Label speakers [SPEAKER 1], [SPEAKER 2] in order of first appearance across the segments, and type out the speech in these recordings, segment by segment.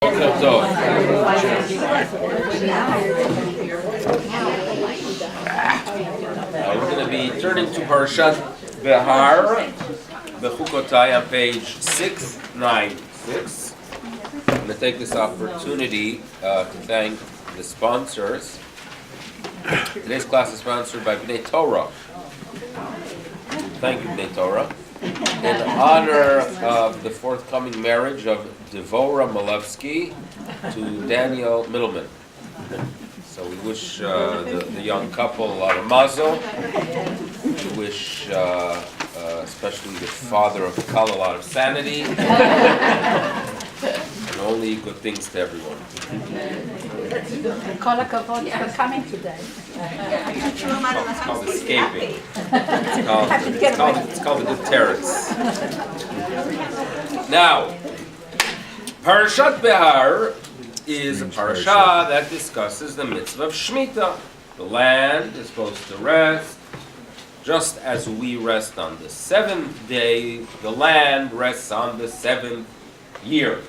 [SPEAKER 1] We're going to be turning to Parshas Behar, Bechukotai, on page 696. I'm going to take this opportunity to thank the sponsors. Today's class is sponsored by Bnei Torah. Thank you, Bnei Torah. In honor of the forthcoming marriage of Rabbi Milevsky to Daniel Middleman. So we wish the young couple a lot of mazel. We wish especially the father of Kal a lot of sanity. And only good things to everyone.
[SPEAKER 2] Kol hakavod for coming today.
[SPEAKER 1] It's called escaping. It's called the good terrace. Now, Parashat Behar is a parasha that discusses the mitzvah of Shemitah. The land is supposed to rest. Just as we rest on the seventh day, the land rests on the seventh year.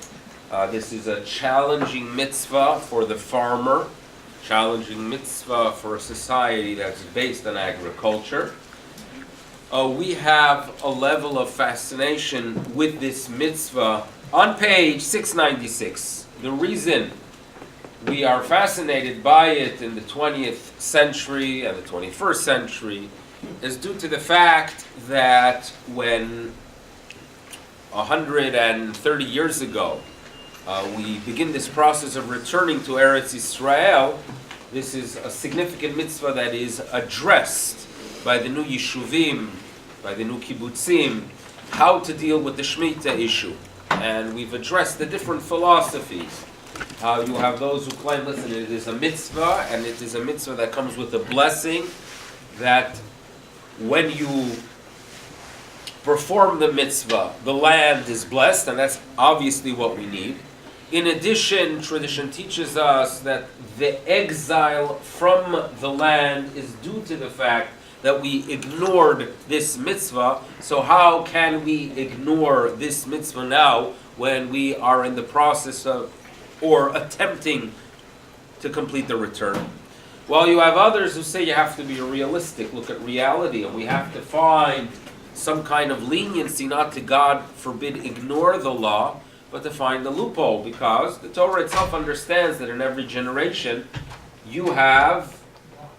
[SPEAKER 1] This is a challenging mitzvah for the farmer, challenging mitzvah for a society that's based on agriculture. We have a level of fascination with this mitzvah on page 696. The reason we are fascinated by it in the 20th century and the 21st century is due to the fact that when 130 years ago we begin this process of returning to Eretz Yisrael, this is a significant mitzvah that is addressed by the new yeshuvim, by the new kibbutzim, how to deal with the Shemitah issue. And we've addressed the different philosophies. You have those who claim, listen, it is a mitzvah, and it is a mitzvah that comes with a blessing, that when you perform the mitzvah, the land is blessed, and that's obviously what we need. In addition, tradition teaches us that the exile from the land is due to the fact that we ignored this mitzvah. So how can we ignore this mitzvah now when we are in the process of or attempting to complete the return? Well, you have others who say you have to be realistic, look at reality, and we have to find some kind of leniency, not to, God forbid, ignore the law, but to find a loophole, because the Torah itself understands that in every generation you have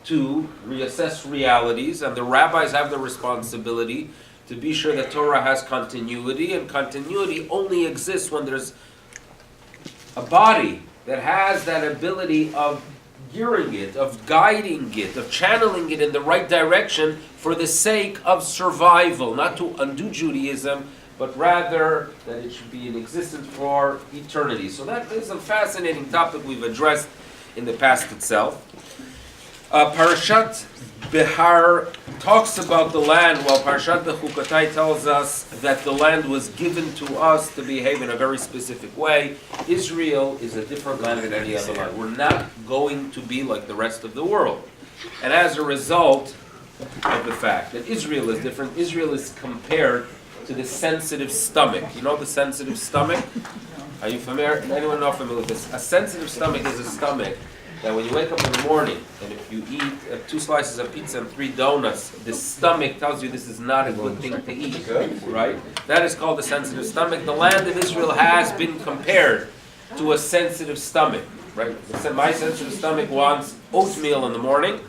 [SPEAKER 1] to reassess realities, and the rabbis have the responsibility to be sure that Torah has continuity, and continuity only exists when there's a body that has that ability of gearing it, of guiding it, of channeling it in the right direction for the sake of survival, not to undo Judaism, but rather that it should be in existence for eternity. So that is a fascinating topic we've addressed in the past itself. Parashat Behar talks about the land, while Parashat Bechukotai tells us that the land was given to us to behave in a very specific way. Israel is a different land than any other land. We're not going to be like the rest of the world. And as a result of the fact that Israel is different, Israel is compared to the sensitive stomach. You know the sensitive stomach? Are you familiar? Anyone not familiar with this? A sensitive stomach is a stomach that when you wake up in the morning and if you eat 2 slices of pizza and 3 donuts, the stomach tells you this is not a good thing to eat, right? That is called a sensitive stomach. The land of Israel has been compared to a sensitive stomach, right? My sensitive stomach wants oatmeal in the morning,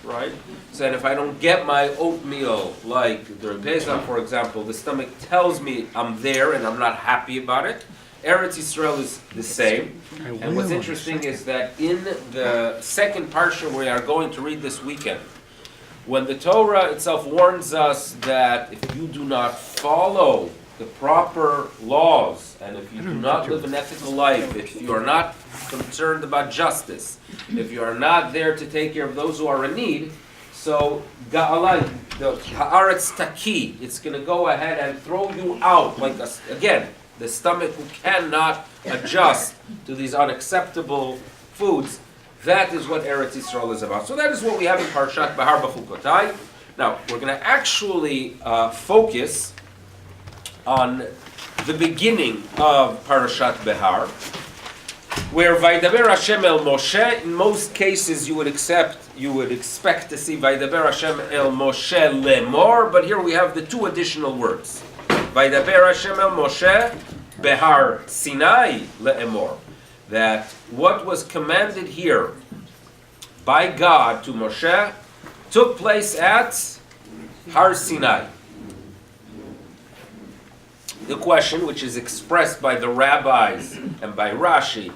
[SPEAKER 1] right? So that if I don't get my oatmeal, like during Pesach, for example, the stomach tells me I'm there and I'm not happy about it. Eretz Yisrael is the same. And what's interesting is that in the second parsha we are going to read this weekend, when the Torah itself warns us that if you do not follow the proper laws, and if you do not live an ethical life, if you are not concerned about justice, if you are not there to take care of those who are in need, so Ga'alah, the Haaretz Taki, it's going to go ahead and throw you out, like, again, the stomach who cannot adjust to these unacceptable foods. That is what Eretz Yisrael is about. So that is what we have in Parashat Behar Bechukotai. Now, we're going to actually focus on the beginning of Parashat Behar. where Vaydaber Hashem el Moshe, in most cases you would expect to see Vaydaber Hashem el Moshe lemor, but here we have the two additional words. Vaydaber Hashem el Moshe Behar Sinai le'emor. That what was commanded here by God to Moshe took place at Har Sinai. The question, which is expressed by the rabbis and by Rashi,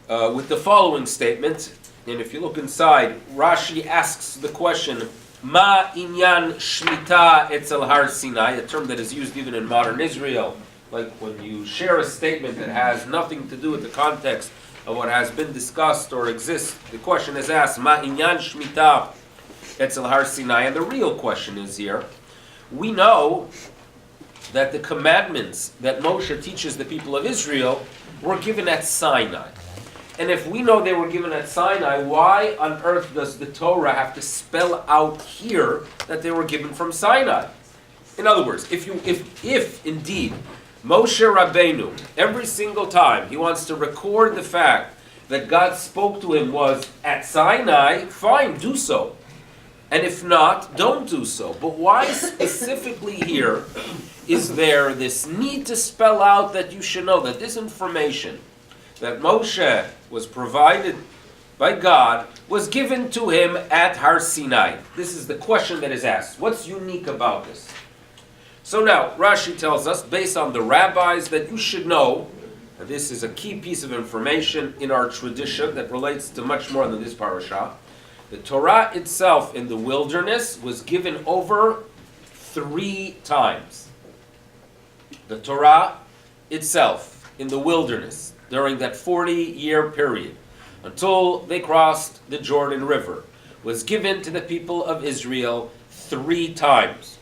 [SPEAKER 1] with the following statement, and if you look inside, Rashi asks the question, Ma inyan shmita etzel Har Sinai, a term that is used even in modern Israel, like when you share a statement that has nothing to do with the context of what has been discussed or exists. The question is asked, Ma inyan shmita etzel Har Sinai, and the real question is here, we know that the commandments that Moshe teaches the people of Israel were given at Sinai. And if we know they were given at Sinai, why on earth does the Torah have to spell out here that they were given from Sinai? In other words, if indeed Moshe Rabbeinu, every single time he wants to record the fact that God spoke to him was at Sinai, fine, do so. And if not, don't do so. But why specifically here is there this need to spell out that you should know that this information that Moshe was provided by God was given to him at Har Sinai? This is the question that is asked. What's unique about this? So now, Rashi tells us, based on the rabbis, that you should know, and this is a key piece of information in our tradition that relates to much more than this parasha. The Torah itself in the wilderness was given over 3 times. The Torah itself in the wilderness during that 40-year period until they crossed the Jordan River was given to the people of Israel 3 times.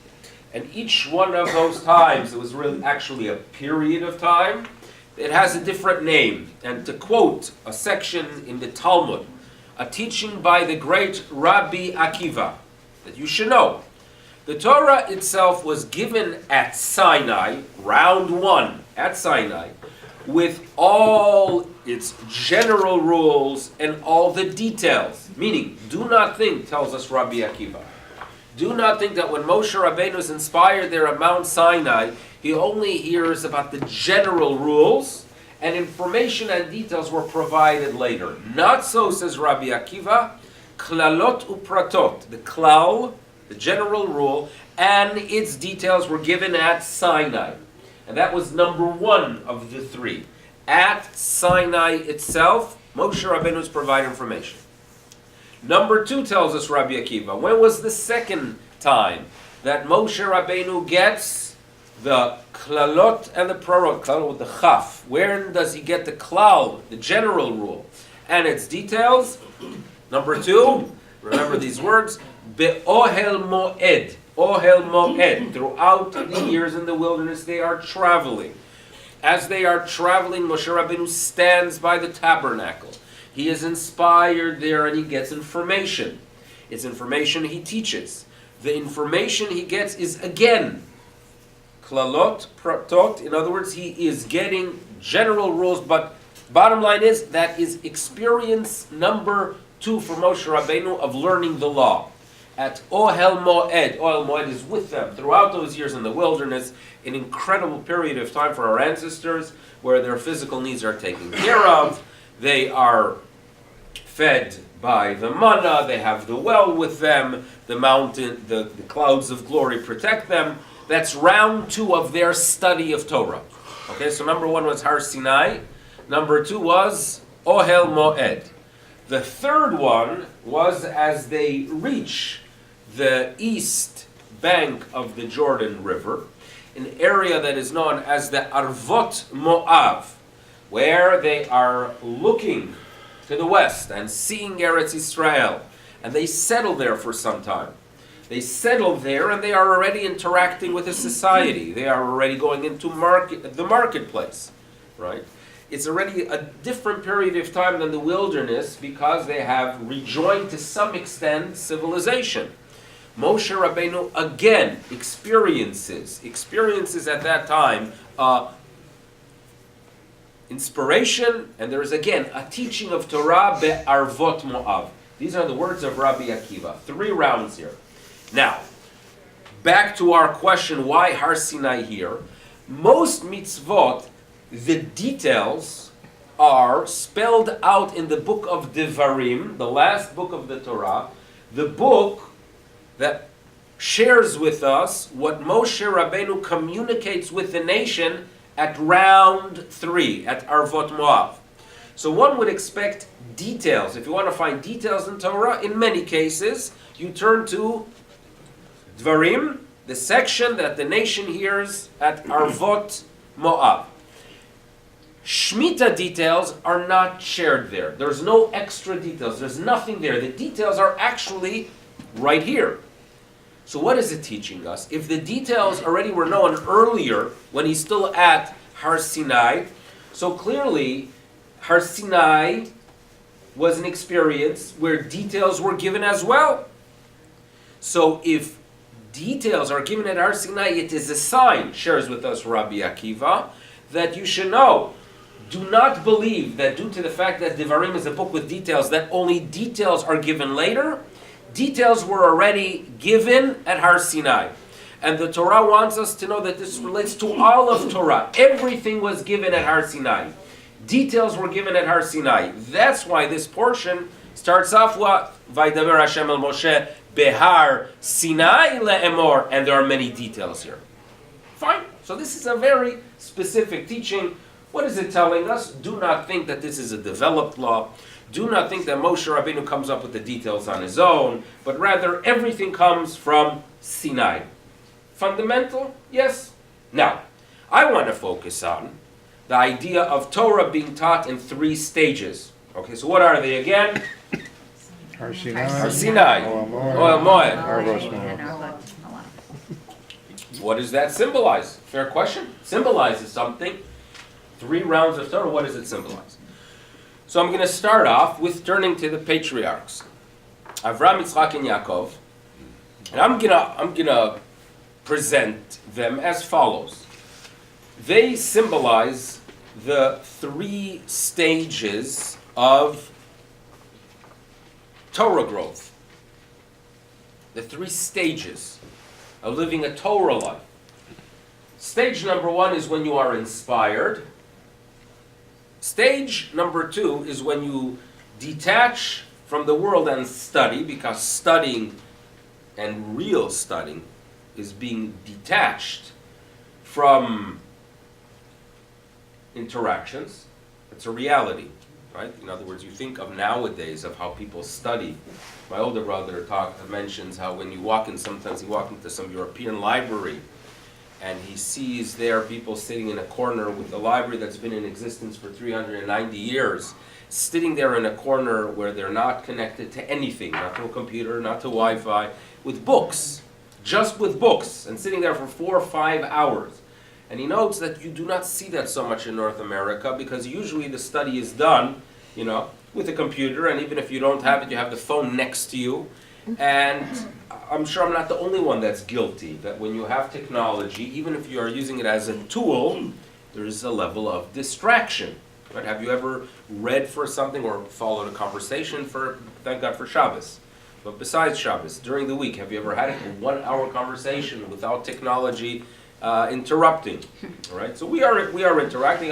[SPEAKER 1] And each one of those times, it was really actually a period of time, it has a different name. And to quote a section in the Talmud, a teaching by the great Rabbi Akiva, that you should know, the Torah itself was given at Sinai, round 1 at Sinai, with all its general rules and all the details. Meaning, do not think, tells us Rabbi Akiva, do not think that when Moshe Rabbeinu is inspired there at Mount Sinai, he only hears about the general rules and information and details were provided later. Not so, says Rabbi Akiva, klalot upratot, the klal, the general rule, and its details were given at Sinai. And that was number 1 of the 3. At Sinai itself, Moshe Rabbeinu was providing information. Number 2 tells us Rabbi Akiva, when was the second time that Moshe Rabbeinu gets the klalot and the prorot, klalot with the chaf? Where does he get the klal, the general rule, and its details? Number 2, remember these words, be'ohel mo'ed, ohel mo'ed. Throughout the years in the wilderness, they are traveling. As they are traveling, Moshe Rabbeinu stands by the tabernacle. He is inspired there and he gets information. It's information he teaches. The information he gets is again klalot, pratot. In other words, he is getting general rules, but bottom line is that is experience number 2 for Moshe Rabbeinu of learning the law. At Ohel Moed is with them throughout those years in the wilderness, an incredible period of time for our ancestors where their physical needs are taken care of. They are fed by the manna, they have the well with them, the mountain, the clouds of glory protect them. That's round 2 of their study of Torah. Okay, so number 1 was Har Sinai, number 2 was Ohel Moed. The third one was as they reach the east bank of the Jordan River, an area that is known as the Arvot Moav, where they are looking to the west and seeing Eretz Israel, and they settle there for some time. They settle there and they are already interacting with the society. They are already going into the marketplace, right? It's already a different period of time than the wilderness because they have rejoined to some extent civilization. Moshe Rabbeinu again experiences at that time inspiration, and there is again a teaching of Torah be'arvot Moav. These are the words of Rabbi Akiva. 3 rounds here. Now, back to our question, why Har Sinai here? Most mitzvot, the details are spelled out in the book of Devarim, the last book of the Torah, the book that shares with us what Moshe Rabbeinu communicates with the nation at round 3, at Arvot Moav. So one would expect details. If you want to find details in Torah, in many cases, you turn to Dvarim, the section that the nation hears at Arvot Moav. Shemitah details are not shared there. There's no extra details. There's nothing there. The details are actually right here. So what is it teaching us? If the details already were known earlier when he's still at Har Sinai, so clearly Har Sinai was an experience where details were given as well. So if details are given at Har Sinai, it is a sign, shares with us Rabbi Akiva, that you should know. Do not believe that due to the fact that Devarim is a book with details, that only details are given later. Details were already given at Har Sinai. And the Torah wants us to know that this relates to all of Torah. Everything was given at Har Sinai. Details were given at Har Sinai. That's why this portion starts off with Vaydaber Hashem el Moshe Behar Sinai le'emor, and there are many details here. Fine. So this is a very specific teaching. What is it telling us? Do not think that this is a developed law. Do not think that Moshe Rabbeinu comes up with the details on his own, but rather everything comes from Sinai. Fundamental? Yes. Now, I want to focus on the idea of Torah being taught in 3 stages. Okay, so what are they again?
[SPEAKER 3] Har Sinai,
[SPEAKER 1] Har Sinai, Oel Moed,
[SPEAKER 3] Arvot Moav.
[SPEAKER 1] What does that symbolize? Fair question. Symbolizes something. 3 rounds of Torah, what does it symbolize? So I'm going to start off with turning to the patriarchs, Avraham, Yitzchak, and Yaakov, and I'm gonna present them as follows. They symbolize the 3 stages of Torah growth. The 3 stages of living a Torah life. Stage number 1 is when you are inspired. Stage number 2 is when you detach from the world and study, because studying and real studying is being detached from interactions. It's a reality, right? In other words, you think of nowadays of how people study. My older brother mentions how when you walk in, sometimes you walk into some European library, and he sees there people sitting in a corner with a library that's been in existence for 390 years, sitting there in a corner where they're not connected to anything, not to a computer, not to Wi-Fi, with books, just with books, and sitting there for 4 or 5 hours. And he notes that you do not see that so much in North America, because usually the study is done, with a computer, and even if you don't have it, you have the phone next to you. And I'm sure I'm not the only one that's guilty, that when you have technology, even if you are using it as a tool, there is a level of distraction. Right? Have you ever read for something or followed a conversation thank God for Shabbos? But besides Shabbos, during the week, have you ever had a 1-hour conversation without technology interrupting? All right? So we are interacting.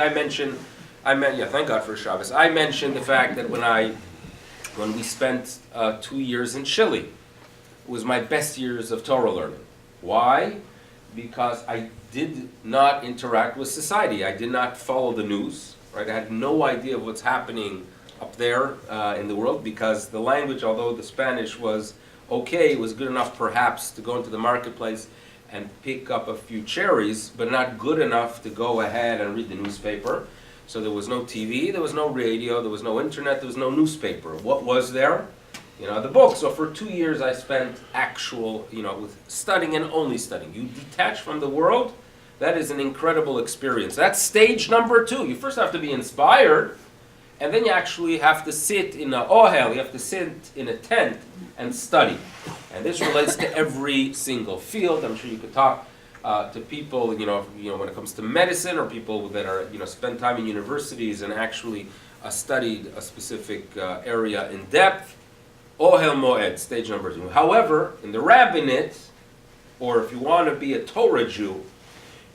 [SPEAKER 1] Thank God for Shabbos. I mentioned the fact that when we spent 2 years in Chile, it was my best years of Torah learning. Why? Because I did not interact with society. I did not follow the news. Right? I had no idea of what's happening up there in the world, because the language, although the Spanish was okay, it was good enough perhaps to go into the marketplace and pick up a few cherries, but not good enough to go ahead and read the newspaper. So there was no TV, there was no radio, there was no internet, there was no newspaper. What was there? The book. So for 2 years I spent with studying and only studying. You detach from the world, that is an incredible experience. That's stage number 2. You first have to be inspired, and then you actually have to sit in an ohel, you have to sit in a tent and study. And this relates to every single field. I'm sure you could talk to people, when it comes to medicine, or people that are, spend time in universities and actually studied a specific area in depth. Ohel Moed, stage number 2. However, in the rabbinate, or if you want to be a Torah Jew,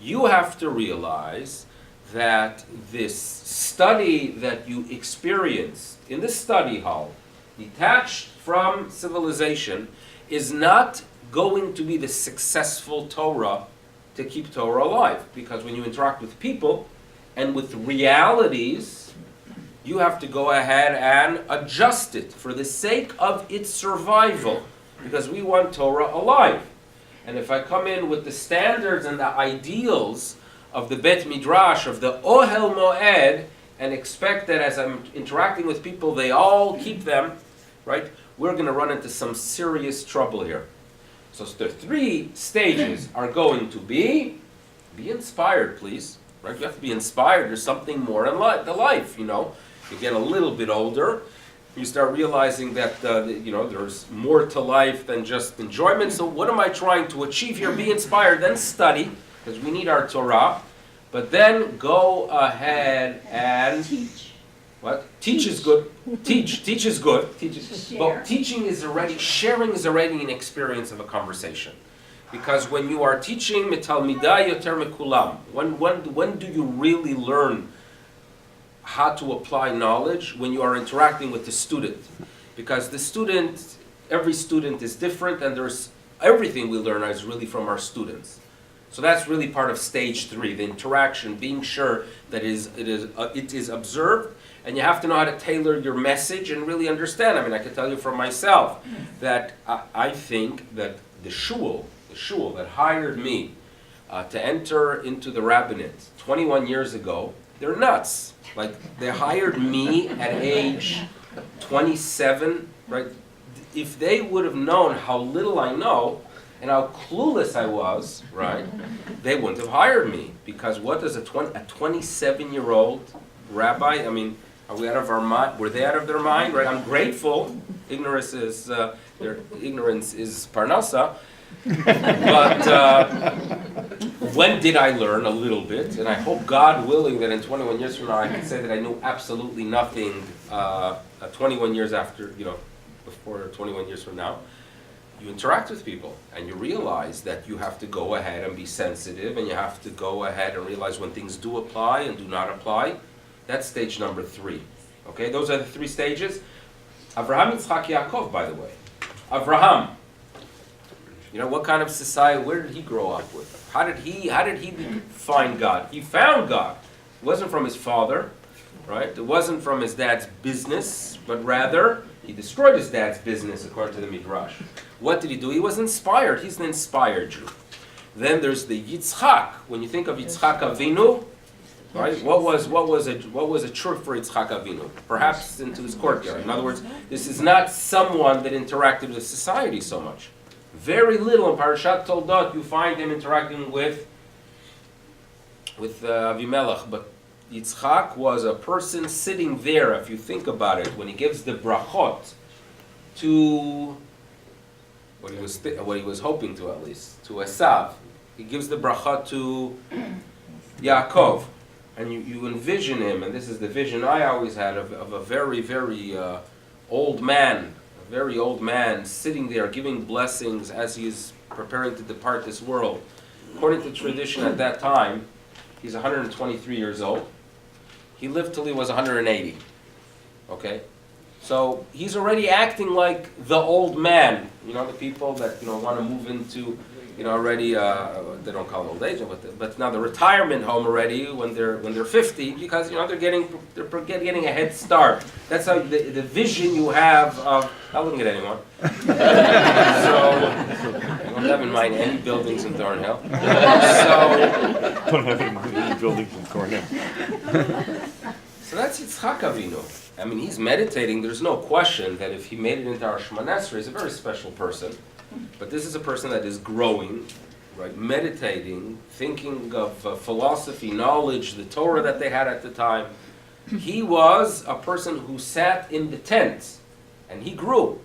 [SPEAKER 1] you have to realize that this study that you experience in the study hall, detached from civilization, is not going to be the successful Torah to keep Torah alive. Because when you interact with people and with realities, you have to go ahead and adjust it for the sake of its survival, because we want Torah alive. And if I come in with the standards and the ideals of the Bet Midrash, of the Ohel Moed, and expect that as I'm interacting with people, they all keep them, right? We're going to run into some serious trouble here. So the 3 stages are going to be inspired, please. Right? You have to be inspired. There's something more in the life, You get a little bit older, you start realizing that there's more to life than just enjoyment. So what am I trying to achieve here? Be inspired, then study, because we need our Torah. But then go ahead and
[SPEAKER 2] Teach.
[SPEAKER 1] What? Teach is good. Teach is good. But sharing is already an experience of a conversation. Because when you are teaching, mitalmidai yoter mekulam, when do you really learn how to apply knowledge? When you are interacting with the student. Because every student is different, and everything we learn is really from our students. So that's really part of stage 3, the interaction, being sure that it is observed, and you have to know how to tailor your message and really understand. I mean, I can tell you for myself that I think that the shul that hired me to enter into the rabbinate 21 years ago, they're nuts. Like, they hired me at age 27, right? If they would have known how little I know and how clueless I was, right, they wouldn't have hired me. Because what does a 27-year-old rabbi, I mean, are we out of our mind? Were they out of their mind, right? I'm grateful. Ignorance is parnasa. But when did I learn a little bit? And I hope, God willing, that in 21 years from now I can say that I knew absolutely nothing 21 years after, before 21 years from now. You interact with people, and you realize that you have to go ahead and be sensitive, and you have to go ahead and realize when things do apply and do not apply. That's stage number 3. Okay, those are the 3 stages. Avraham, Yitzchak, Yaakov, by the way. Avraham, what kind of society? Where did he grow up with? How did he find God? He found God. It wasn't from his father, right? It wasn't from his dad's business, but rather he destroyed his dad's business, according to the Midrash. What did he do? He was inspired. He's an inspired Jew. Then there's the Yitzchak. When you think of Yitzchak Avinu, right? What was a truth for Yitzchak Avinu? Perhaps into his courtyard. In other words, this is not someone that interacted with society so much. Very little in Parashat Toldot you find him interacting with Avimelech, but Yitzchak was a person sitting there. If you think about it, when he gives the brachot to what he was hoping to, at least to Esav, he gives the brachot to Yaakov, and you envision him, and this is the vision I always had of a very, very old man. Very old man sitting there giving blessings as he is preparing to depart this world. According to tradition at that time, he's 123 years old. He lived till he was 180. Okay? So he's already acting like the old man. The people that want to move into already they don't call it old age, but now the retirement home already when they're 50, because they're getting a head start. That's how the vision you have of. I wouldn't get anyone. So I don't have in mind any buildings in Thornhill.
[SPEAKER 3] Don't have in mind any buildings in Thornhill.
[SPEAKER 1] So that's Yitzchak Avinu. I mean, he's meditating. There's no question that if he made it into our Shemona Esrei, he's a very special person. But this is a person that is growing, right? Meditating, thinking of philosophy, knowledge, the Torah that they had at the time. He was a person who sat in the tent, and he grew.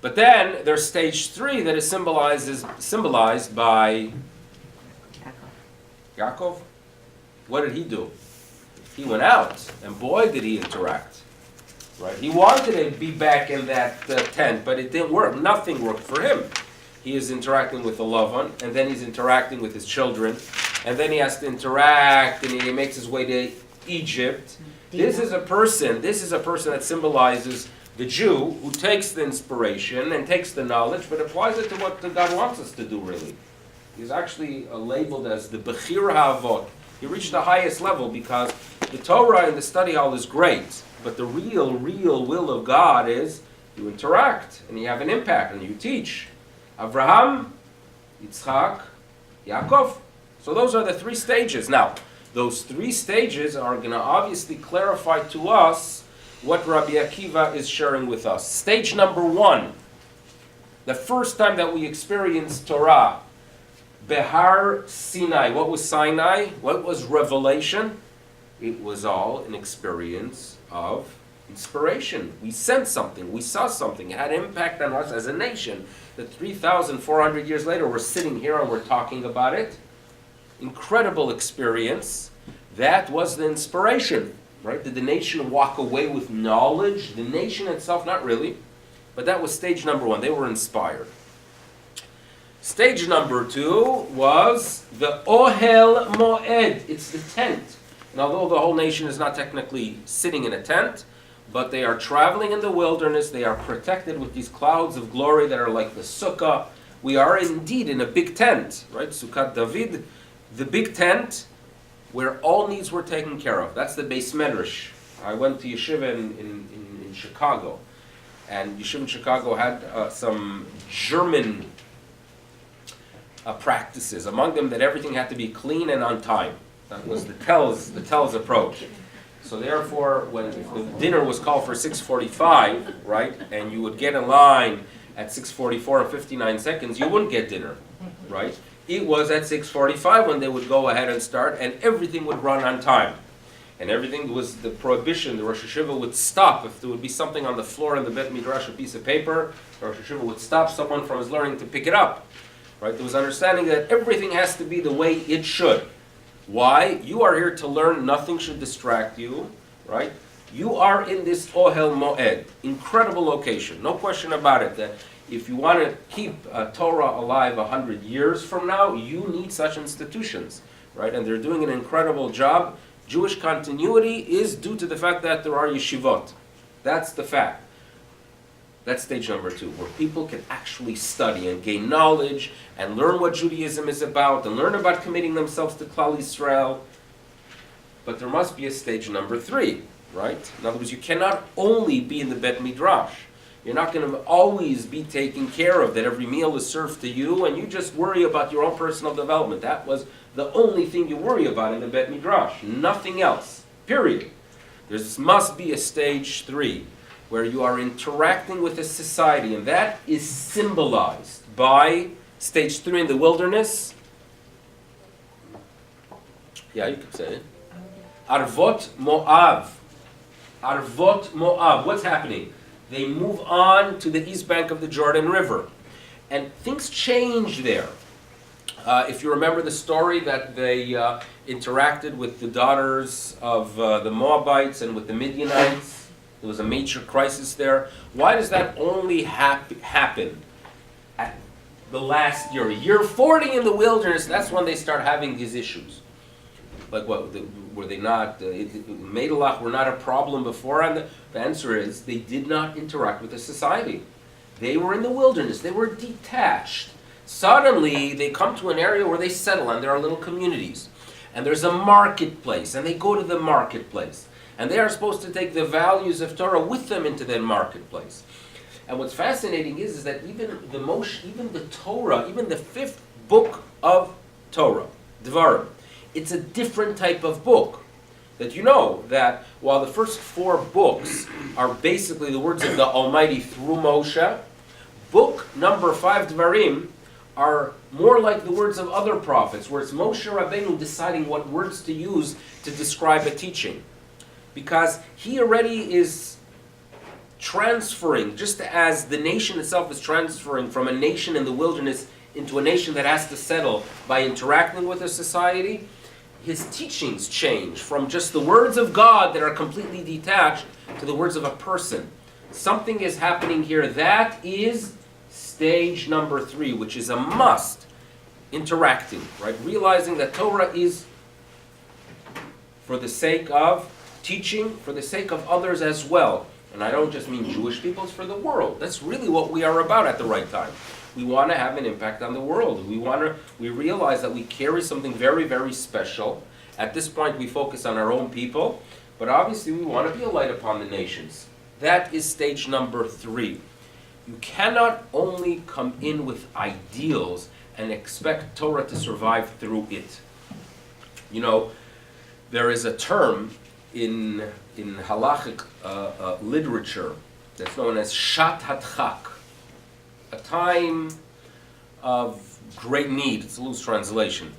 [SPEAKER 1] But then there's stage 3 that is symbolized by Yaakov? What did he do? He went out, and boy did he interact. Right? He wanted to be back in that tent, but it didn't work. Nothing worked for him. He is interacting with the Lavan, and then he's interacting with his children, and then he has to interact, and he makes his way to Egypt. This is a person that symbolizes the Jew who takes the inspiration and takes the knowledge, but applies it to what God wants us to do, really. He's actually labeled as the Bechir HaAvot. He reached the highest level because the Torah in the study hall is great, but the real will of God is you interact and you have an impact and you teach. Avraham, Yitzchak, Yaakov. So those are the three stages. Now, those three stages are going to obviously clarify to us what Rabbi Akiva is sharing with us. Stage number 1, the first time that we experienced Torah, Behar Sinai. What was Sinai? What was revelation? It was all an experience of inspiration. We sensed something. We saw something. It had impact on us as a nation. That 3,400 years later, we're sitting here and we're talking about it. Incredible experience. That was the inspiration, right? Did the nation walk away with knowledge? The nation itself, not really. But that was stage number 1. They were inspired. Stage number 2 was the Ohel Moed. It's the tent. And although the whole nation is not technically sitting in a tent, but they are traveling in the wilderness, they are protected with these clouds of glory that are like the sukkah. We are indeed in a big tent, right? Sukkot David, the big tent where all needs were taken care of. That's the Beis Medrash. I went to yeshiva in Chicago, and yeshiva in Chicago had some German practices. Among them, that everything had to be clean and on time. That was the Telz approach. So therefore, when the dinner was called for 6:45, right, and you would get in line at 6:44 and 59 seconds, you wouldn't get dinner, right? It was at 6:45 when they would go ahead and start, and everything would run on time. And everything was the prohibition. The Rosh Hashiva would stop if there would be something on the floor in the Bet Midrash, a piece of paper. The Rosh Hashiva would stop someone from his learning to pick it up. Right? There was understanding that everything has to be the way it should. Why? You are here to learn. Nothing should distract you. Right? You are in this Ohel Moed. Incredible location. No question about it. That if you want to keep Torah alive 100 years from now, you need such institutions. Right? And they're doing an incredible job. Jewish continuity is due to the fact that there are yeshivot. That's the fact. That's stage number 2, where people can actually study and gain knowledge and learn what Judaism is about and learn about committing themselves to Klal Yisrael. But there must be a stage number 3, right? In other words, you cannot only be in the Bet Midrash. You're not going to always be taken care of, that every meal is served to you and you just worry about your own personal development. That was the only thing you worry about in the Bet Midrash. Nothing else. Period. There must be a stage 3, where you are interacting with a society, and that is symbolized by stage 3 in the wilderness. Yeah, you could say it. Arvot Moav. Arvot Moav. What's happening? They move on to the east bank of the Jordan River. And things change there. If you remember the story that they interacted with the daughters of the Moabites and with the Midianites, there was a major crisis there. Why does that only happen at the last year? Year 40 in the wilderness, that's when they start having these issues. Like what, were they not, Meidalach were not a problem before? And the answer is, they did not interact with the society. They were in the wilderness, they were detached. Suddenly, they come to an area where they settle, and there are little communities. And there's a marketplace, and they go to the marketplace. And they are supposed to take the values of Torah with them into that marketplace. And what's fascinating is that even the Torah, even the 5th book of Torah, Dvarim, it's a different type of book. That you know that while the first 4 books are basically the words of the Almighty through Moshe, book number 5, Dvarim, are more like the words of other prophets, where it's Moshe Rabbeinu deciding what words to use to describe a teaching. Because he already is transferring, just as the nation itself is transferring from a nation in the wilderness into a nation that has to settle by interacting with a society, his teachings change from just the words of God that are completely detached to the words of a person. Something is happening here. That is stage number 3, which is a must. Interacting, right? Realizing that Torah is for the sake of teaching, for the sake of others as well. And I don't just mean Jewish people, it's for the world. That's really what we are about at the right time. We want to have an impact on the world. We realize that we carry something very, very special. At this point, we focus on our own people, but obviously we want to be a light upon the nations. That is stage number 3. You cannot only come in with ideals and expect Torah to survive through it. You know, there is a term in halachic literature that's known as shat hadchak, a time of great need. It's a loose translation.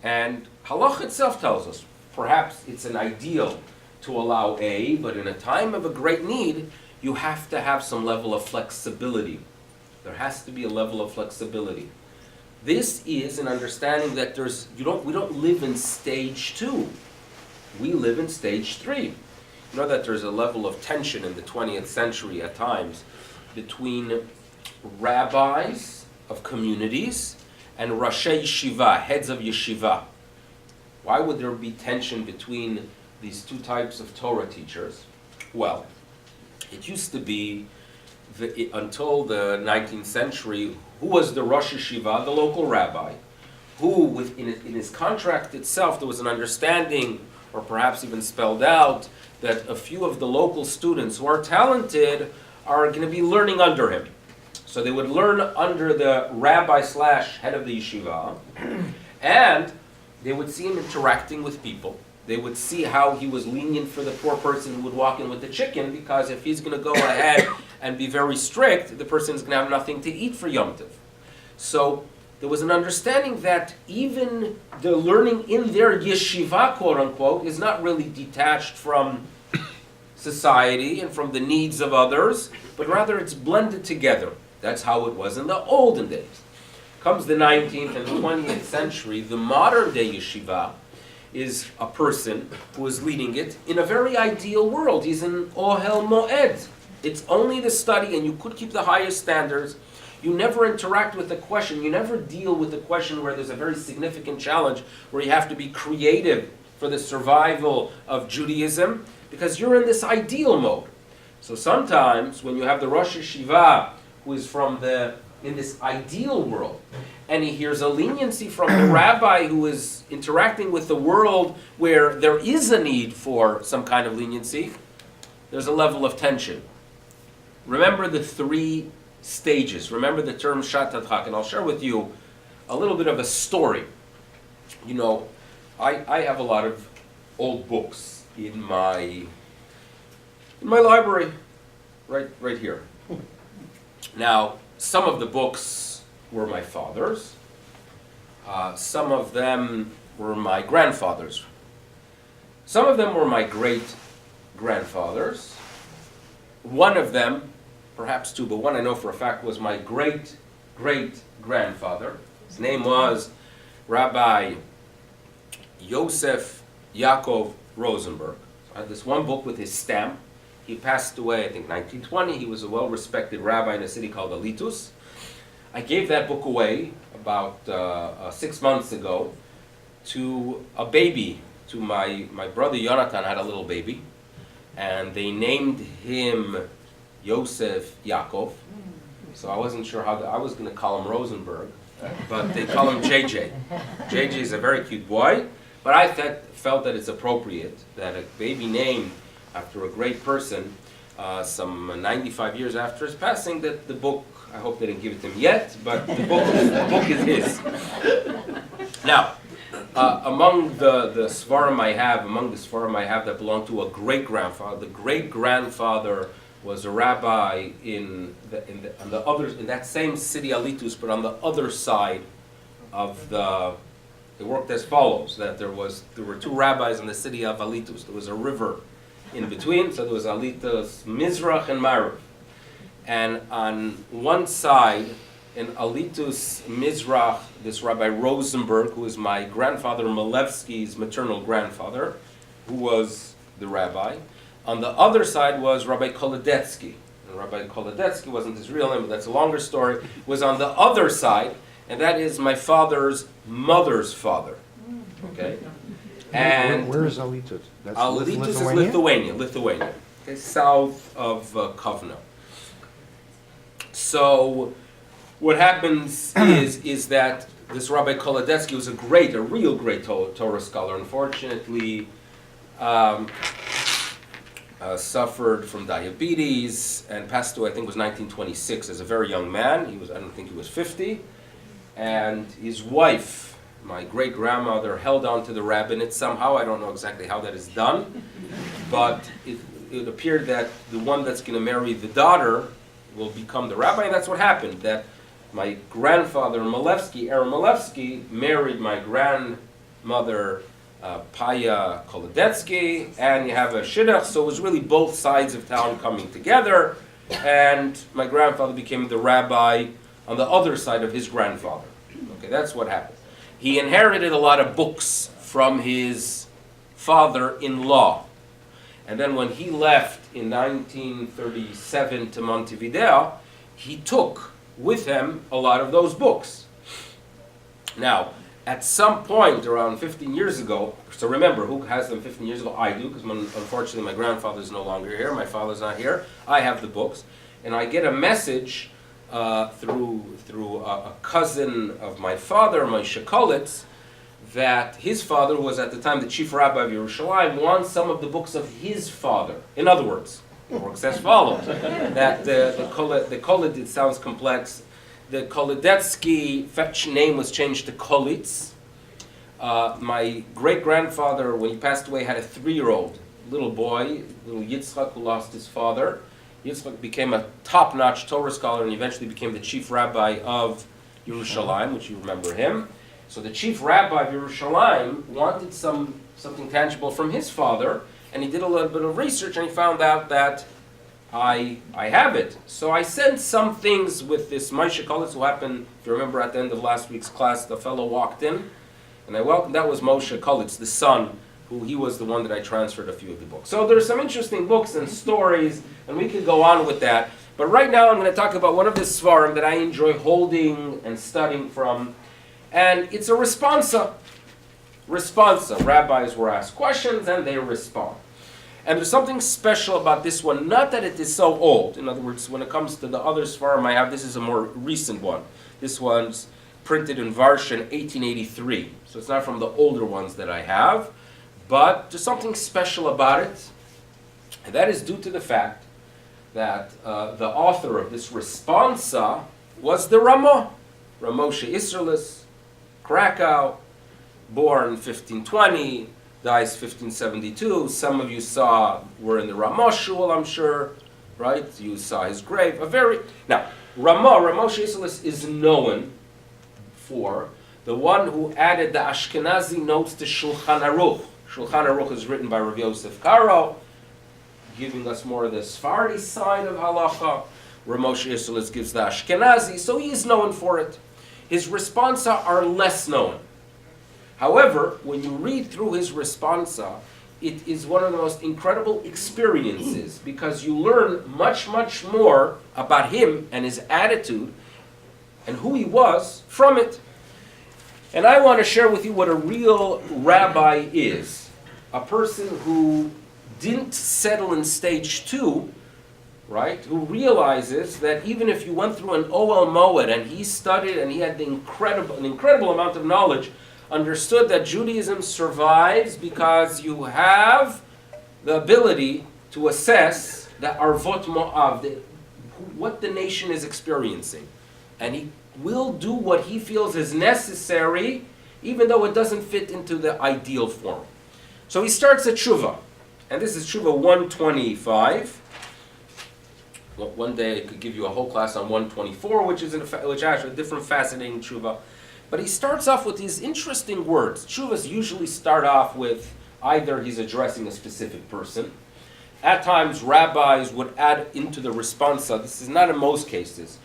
[SPEAKER 1] And halach itself tells us, perhaps it's an ideal to allow A, but in a time of a great need, you have to have some level of flexibility. There has to be a level of flexibility. This is an understanding that we don't live in stage 2. We live in stage 3. You know that there's a level of tension in the 20th century at times between rabbis of communities and Rashei Yeshiva, heads of yeshiva. Why would there be tension between these two types of Torah teachers? Well, it used to be until the 19th century, who was the Rosh Yeshiva, the local rabbi, who in his contract itself there was an understanding, or perhaps even spelled out, that a few of the local students who are talented are going to be learning under him. So they would learn under the rabbi / head of the yeshiva, and they would see him interacting with people. They would see how he was lenient for the poor person who would walk in with the chicken, because if he's going to go ahead and be very strict, the person is going to have nothing to eat for Yom Tov. So there was an understanding that even the learning in their yeshiva, quote unquote, is not really detached from society and from the needs of others, but rather it's blended together. That's how it was in the olden days. Comes the 19th and 20th century, the modern day yeshiva is a person who is leading it in a very ideal world. He's in Ohel Moed. It's only the study, and you could keep the highest standards. You never interact with the question. You never deal with the question where there's a very significant challenge, where you have to be creative for the survival of Judaism, because you're in this ideal mode. So sometimes when you have the Rosh Yeshiva, who is in this ideal world, and he hears a leniency from the rabbi who is interacting with the world where there is a need for some kind of leniency, there's a level of tension. Remember the 3 stages. Remember the term shat hadchak, and I'll share with you a little bit of a story. You know, I have a lot of old books in my library, right here. Now, some of the books were my father's. Some of them were my grandfather's. Some of them were my great-grandfather's. One of them, perhaps 2, but one I know for a fact, was my great-great-grandfather. His name was Rabbi Yosef Yaakov Rosenberg. I had this one book with his stamp. He passed away, I think, 1920. He was a well-respected rabbi in a city called Alitus. I gave that book away about 6 months ago to a baby, to my brother Yonatan had a little baby, and they named him Yosef Yaakov. So I wasn't sure I was going to call him Rosenberg, but they call him JJ. JJ is a very cute boy, but I felt that it's appropriate that a baby named after a great person, some 95 years after his passing, that the book, I hope they didn't give it to him yet, but the book is his. Now, among the Svarim I have that belong to a great-grandfather, the great-grandfather was a rabbi in that same city, Alitus, but on the other side of it worked as follows, that there were 2 rabbis in the city of Alitus. There was a river in between, so there was Alitus, Mizrach, and Marav. And on one side in Alitus Mizrach, this Rabbi Rosenberg, who is my grandfather Milevsky's maternal grandfather, who was the rabbi. On the other side was Rabbi Kolodetsky. And Rabbi Kolodetsky wasn't his real name, but that's a longer story, was on the other side, and that is my father's mother's father. Okay? And
[SPEAKER 3] where is Alitus? That's
[SPEAKER 1] Alitus is Lithuania. Okay, south of Kovno. So what happens is that this Rabbi Kolodetsky was a real great Torah scholar. Unfortunately, suffered from diabetes and passed away, I think it was 1926, as a very young man. I don't think he was 50. And his wife, my great-grandmother, held on to the rabbinate somehow. I don't know exactly how that is done. But it appeared that the one that's going to marry the daughter will become the rabbi, and that's what happened. That my grandfather, Aaron Milevsky, married my grandmother, Paya Kolodetsky, and you have a shidduch, so it was really both sides of town coming together, and my grandfather became the rabbi on the other side of his grandfather. Okay, that's what happened. He inherited a lot of books from his father-in-law, and then when he left in 1937 to Montevideo, he took with him a lot of those books. Now, at some point around 15 years ago, so remember, who has them 15 years ago? I do, because unfortunately my grandfather is no longer here, my father's not here. I have the books, and I get a message through a cousin of my father, Moshe Kolitz, that his father was at the time the chief rabbi of Yerushalayim, wants some of the books of his father. In other words, it works as follows. That the Kolid, it sounds complex. The Kolodetsky name was changed to Kolitz. My great-grandfather, when he passed away, had a 3-year-old little boy, little Yitzchak, who lost his father. Yitzchak became a top-notch Torah scholar and eventually became the chief rabbi of Yerushalayim, which you remember him. So the chief rabbi of Yerushalayim wanted something tangible from his father, and he did a little bit of research, and he found out that I have it. So I sent some things with this Moshe Kolitz, who happened, if you remember at the end of last week's class, the fellow walked in, and I welcomed, that was Moshe Kolitz, the son, who he was the one that I transferred a few of the books. So there's some interesting books and stories, and we could go on with that. But right now I'm going to talk about one of the svarim that I enjoy holding and studying from, and it's a responsa. Rabbis were asked questions, and they respond. And there's something special about this one, not that it is so old. In other words, when it comes to the other svarim I have, this is a more recent one. This one's printed in Varsha in 1883. So it's not from the older ones that I have, but there's something special about it. And that is due to the fact that the author of this responsa was the Ramah, Ramosha Isserlis, Krakow, born 1520, dies 1572. Some of you were in the Ramah Shul, I'm sure, right? You saw his grave. Now, Ramosha Isserlis is known for the one who added the Ashkenazi notes to Shulchan Aruch. Shulchan Aruch is written by Rav Yosef Karo, giving us more of the Sephardi side of halacha. Ramosha Isserlis gives the Ashkenazi, so he is known for it. His responsa are less known. However, when you read through his responsa, it is one of the most incredible experiences because you learn much, much more about him and his attitude and who he was from it. And I want to share with you what a real rabbi is. A person who didn't settle in stage 2, right? Who realizes that even if you went through an Oel Moed and he studied and he had an incredible amount of knowledge, understood that Judaism survives because you have the ability to assess the Arvot Mo'av, what the nation is experiencing. And he will do what he feels is necessary, even though it doesn't fit into the ideal form. So he starts a tshuva, and this is tshuva 125. Well, one day I could give you a whole class on 124, which actually a different fascinating tshuva. But he starts off with these interesting words. Tshuvas usually start off with either he's addressing a specific person. At times, rabbis would add into the responsa, this is not in most cases,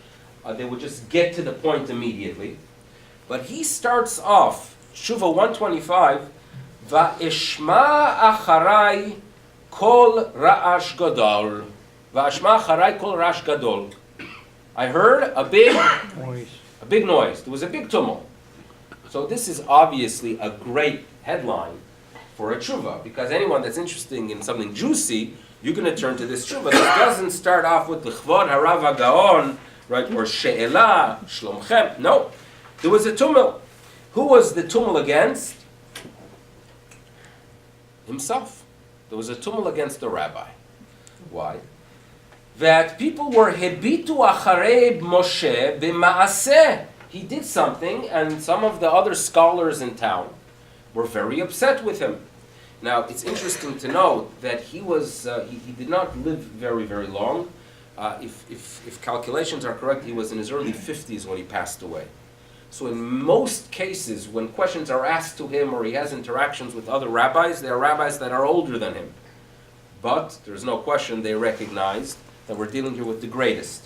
[SPEAKER 1] They would just get to the point immediately. But he starts off, Tshuva 125, Va'eshma acharai kol ra'ash gadol. Va'eshma acharai kol ra'ash gadol. I heard a big noise. There was a big tumult. So this is obviously a great headline for a tshuva, because anyone that's interested in something juicy, you're going to turn to this tshuva. This doesn't start off with the Chvod Harav HaGaon, right, or She'elah, Shlomchem. No. There was a tumult. Who was the tumult against? Himself. There was a tumult against the rabbi. Why? That people were Hebitu Acharei Moshe B'Maaseh. He did something, and some of the other scholars in town were very upset with him. Now, it's interesting to note that he did not live very, very long. If calculations are correct, he was in his early 50s when he passed away. So in most cases, when questions are asked to him or he has interactions with other rabbis, they are rabbis that are older than him. But there's no question they recognized that we're dealing here with the greatest.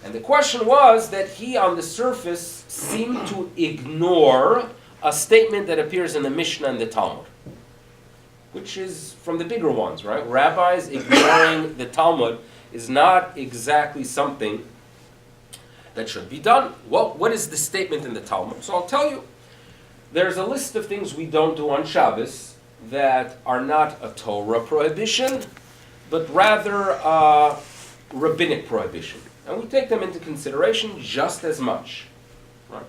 [SPEAKER 1] And the question was that he, on the surface, seemed to ignore a statement that appears in the Mishnah and the Talmud, which is from the bigger ones, right? Rabbis ignoring the Talmud is not exactly something that should be done. Well, what is the statement in the Talmud? So I'll tell you. There's a list of things we don't do on Shabbos that are not a Torah prohibition, but rather a rabbinic prohibition. And we take them into consideration just as much. Right?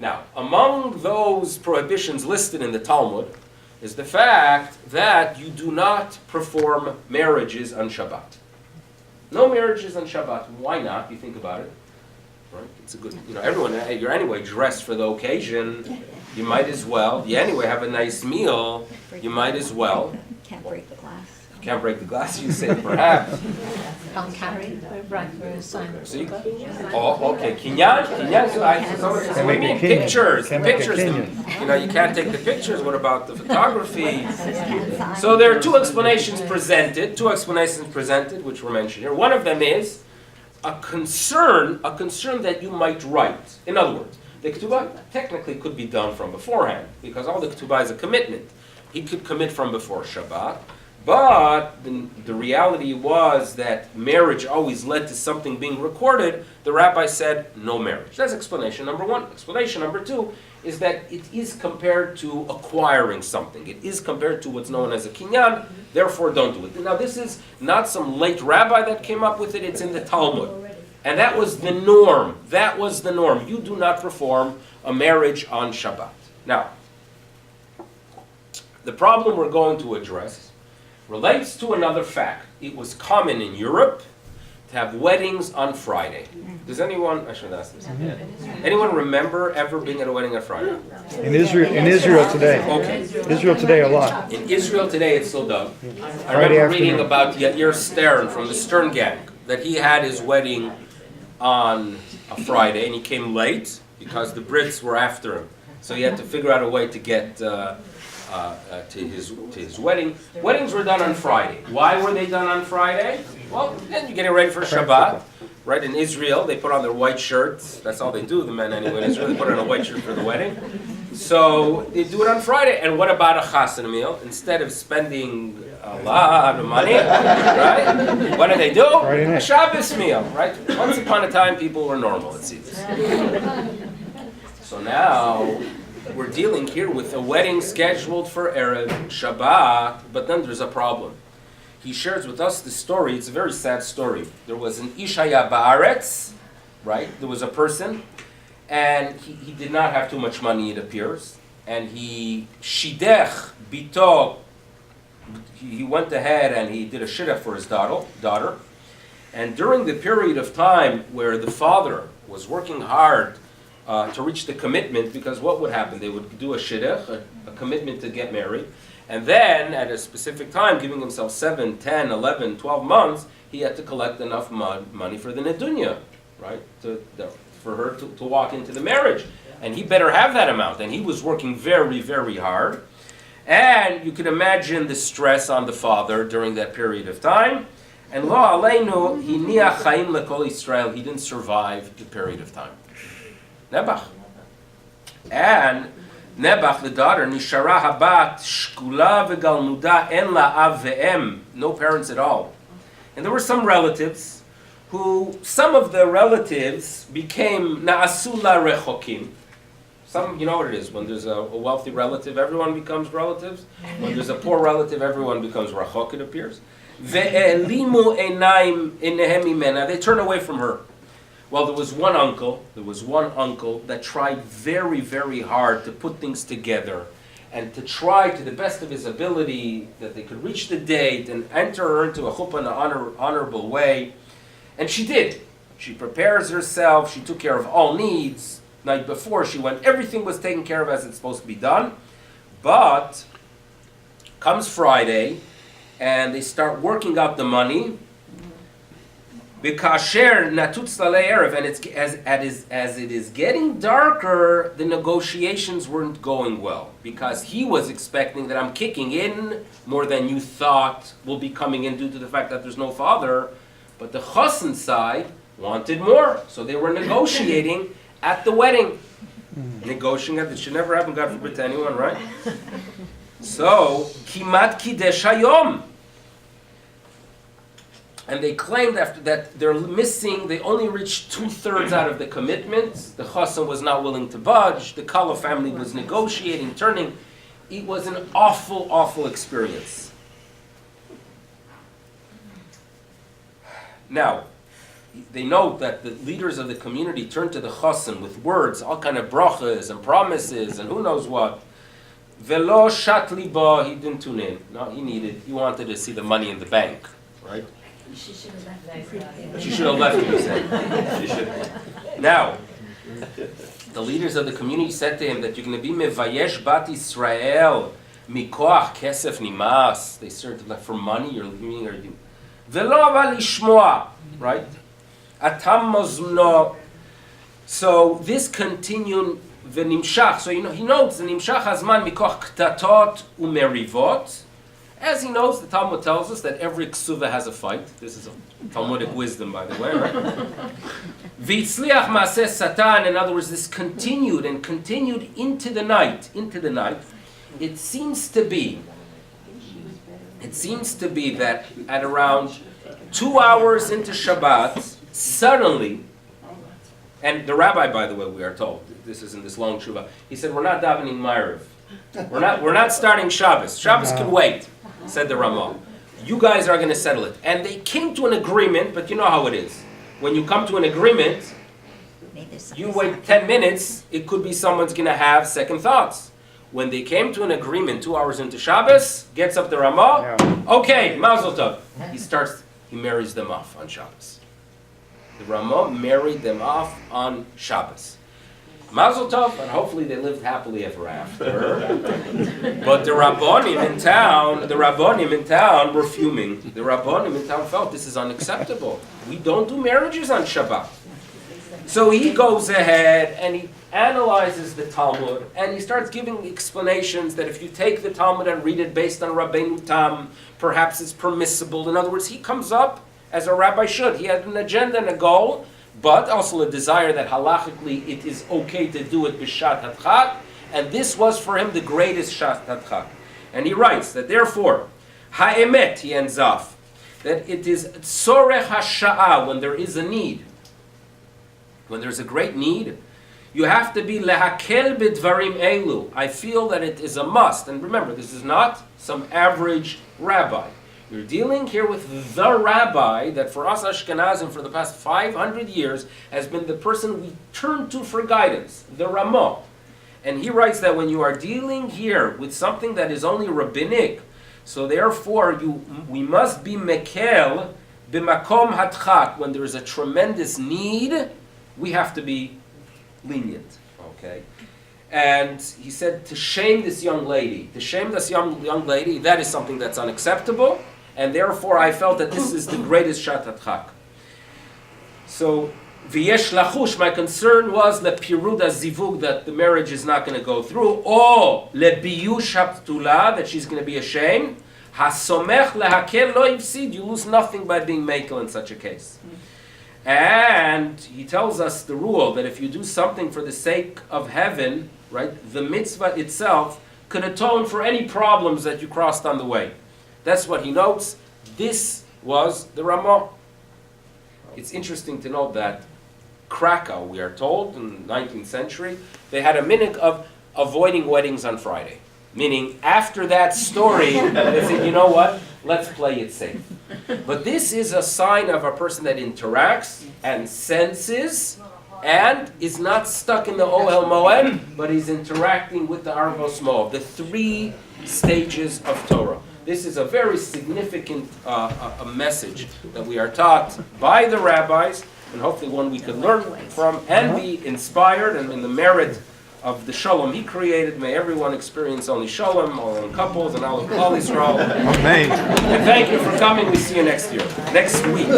[SPEAKER 1] Now, among those prohibitions listed in the Talmud is the fact that you do not perform marriages on Shabbat. No marriages on Shabbat. Why not? You think about it. Right? It's a good, everyone, you're anyway dressed for the occasion. You might as well. You anyway have a nice meal. You might as well.
[SPEAKER 2] Can't break the glass.
[SPEAKER 1] Can't break the glass, you say, perhaps.
[SPEAKER 2] Don't carry. Right,
[SPEAKER 1] See? Oh, okay. Kinyan? So what do you mean? Pictures. Pictures. You can't take the pictures. What about the photography? So there are two explanations presented, which were mentioned here. One of them is a concern that you might write. In other words, the ketubah technically could be done from beforehand, because all the ketubah is a commitment. He could commit from before Shabbat. But the reality was that marriage always led to something being recorded. The rabbi said, no marriage. That's explanation number one. Explanation number two is that it is compared to acquiring something. It is compared to what's known as a kinyan, therefore don't do it. Now this is not some late rabbi that came up with it, it's in the Talmud. And that was the norm. You do not perform a marriage on Shabbat. Now, the problem we're going to address relates to another fact. It was common in Europe to have weddings on Friday. Does anyone, I should ask this. Anyone remember ever being at a wedding on Friday?
[SPEAKER 4] In Israel today.
[SPEAKER 1] Okay.
[SPEAKER 4] Israel today a lot.
[SPEAKER 1] In Israel today it's still done. I remember reading about Yair Stern from the Stern Gang, that he had his wedding on a Friday and he came late because the Brits were after him. So he had to figure out a way to get to his wedding. Weddings were done on Friday. Why were they done on Friday? Well, then you're getting ready for Shabbat. Right, in Israel, they put on their white shirts. That's all they do, the men anyway. In Israel, they put on a white shirt for the wedding. So they do it on Friday. And what about a chasana meal? Instead of spending a lot of money, right? What do? A Shabbos meal, right? Once upon a time, people were normal, it seems. So now we're dealing here with a wedding scheduled for Erev Shabbat, but then there's a problem. He shares with us the story. It's a very sad story. There was an Ishaya Ba'aretz, right? There was a person, and he did not have too much money, it appears. And he shidech bito. He went ahead and he did a shidduch for his daughter. And during the period of time where the father was working hard to reach the commitment, because what would happen? They would do a shidduch, a commitment to get married, and then at a specific time, giving himself 7, 10, 11, 12 months, he had to collect enough money for the nedunya, right, for her to walk into the marriage. And he better have that amount. And he was working very, very hard. And you can imagine the stress on the father during that period of time. And lo aleinu, hiniach chaim lekol Israel. He didn't survive the period of time. Nebuch. And Nebuch, the daughter, nishara habat shkula v'galmuda en la'av ve'em. No parents at all. And there were some relatives some of the relatives became na'asula rechokim. You know what it is. When there's a wealthy relative, everyone becomes relatives. When there's a poor relative, everyone becomes rachok, it appears. Ve'elimu einaim enehem imena. They turn away from her. Well, there was one uncle that tried very, very hard to put things together and to try to the best of his ability that they could reach the date and enter her into a chuppah in an honorable way. And she did. She prepares herself. She took care of all needs. Night before she went, everything was taken care of as it's supposed to be done. But comes Friday, and they start working out the money. B'kasher natutz lalei erev, and it's as it is getting darker, the negotiations weren't going well because he was expecting that I'm kicking in more than you thought will be coming in due to the fact that there's no father, but the chassan side wanted more, so they were negotiating at the wedding. Negotiating, it should never happen, God forbid, to anyone, right? So kimat kidesh hayom. And they claimed after that they're missing, they only reached 2/3 out of the commitment. The chassan was not willing to budge. The Kala family was negotiating, turning. It was an awful, awful experience. Now, they know that the leaders of the community turned to the chassan with words, all kind of brachas and promises and who knows what. Velo shat liba, he didn't tune in. No, he wanted to see the money in the bank, right?
[SPEAKER 2] She should have left.
[SPEAKER 1] She should have left, you said. She should. Now, the leaders of the community said to him that you're going to be mevayesh bat Israel mikoach kesef nimas. They said like for money you're leaving or you. Velo aval ishmoa, right? Atam mozno. So this continued v'nimshach. So he notes the nimshach hazman mikoach ktatot umerivot. As he knows, the Talmud tells us that every ksuva has a fight. This is a Talmudic wisdom, by the way, right? V'tzliach maaseh satan. In other words, this continued into the night. It seems to be that at around 2 hours into Shabbat, suddenly, and the rabbi, by the way, we are told, this is in this long tshuva, he said, we're not davening Ma'ariv. We're not starting Shabbos. Shabbos can wait, said the Ramah. You guys are going to settle it. And they came to an agreement, but you know how it is. When you come to an agreement, you wait 10 minutes, it could be someone's going to have second thoughts. When they came to an agreement 2 hours into Shabbos, gets up the Ramah, okay, Mazel Tov. He marries them off on Shabbos. The Ramah married them off on Shabbos. Mazel Tov, and hopefully they lived happily ever after. But the Rabbonim in town were fuming. The Rabbonim in town felt this is unacceptable. We don't do marriages on Shabbat. So he goes ahead and he analyzes the Talmud and he starts giving explanations that if you take the Talmud and read it based on Rabbeinu Tam, perhaps it's permissible. In other words, he comes up as a rabbi should. He had an agenda and a goal, but also a desire that halachically it is okay to do it b'shat hadchak, and this was for him the greatest shat hadchak. And he writes that therefore, ha'emet, he ends off, that it is tzorech hasha'ah, when there is a need, when there's a great need, you have to be lehakel b'dvarim elu. I feel that it is a must, and remember, this is not some average rabbi. You're dealing here with the rabbi that for us Ashkenazim for the past 500 years has been the person we turn to for guidance, the Ramah. And he writes that when you are dealing here with something that is only rabbinic, so therefore we must be mekel b'makom hadchak. When there is a tremendous need, we have to be lenient. Okay? And he said to shame this young lady, that is something that's unacceptable. And therefore, I felt that this is the greatest shat hadchak. So, v'yesh lachush, my concern was lepirud zivug, that the marriage is not going to go through, or lebiyush haptula, that she's going to be ashamed, Hasomech lehakel lo yifsid, you lose nothing by being makel in such a case. And he tells us the rule that if you do something for the sake of heaven, right, the mitzvah itself could atone for any problems that you crossed on the way. That's what he notes. This was the Ramah. It's interesting to note that Krakow, we are told, in the 19th century, they had a minhag of avoiding weddings on Friday. Meaning, after that story, they said, you know what, let's play it safe. But this is a sign of a person that interacts and senses and is not stuck in the Ohel Moed, but is interacting with the Arvos Moed, the 3 stages of Torah. This is a very significant a message that we are taught by the rabbis, and hopefully one we could learn from and be inspired, and in the merit of the shalom he created, may everyone experience only shalom, all in couples, and all of Klal Yisrael.
[SPEAKER 4] Amen.
[SPEAKER 1] And thank you for coming. We see you next week.